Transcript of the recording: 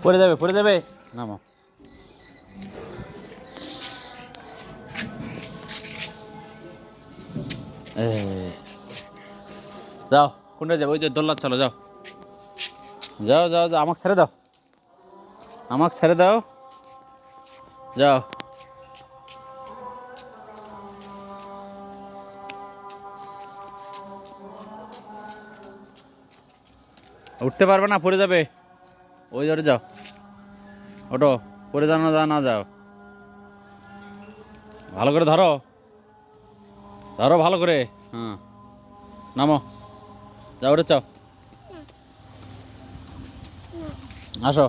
পড়ে যাবে, পড়ে যাবে, নামো। যাও, কোনটা যাবে? ওই যে দোল্লা, চলো যাও, যাও যাও যাও, আমাকে ছেড়ে দাও, আমাকে ছেড়ে দাও, যাও। উঠতে পারবে না, পড়ে যাবে। ওই জোরে যাও, ওটো, পড়ে যাও না, না যাও, ভালো করে ধরো, ধরো ভালো করে। হ্যাঁ, নামো, যাও, উঠে চাও, আসো।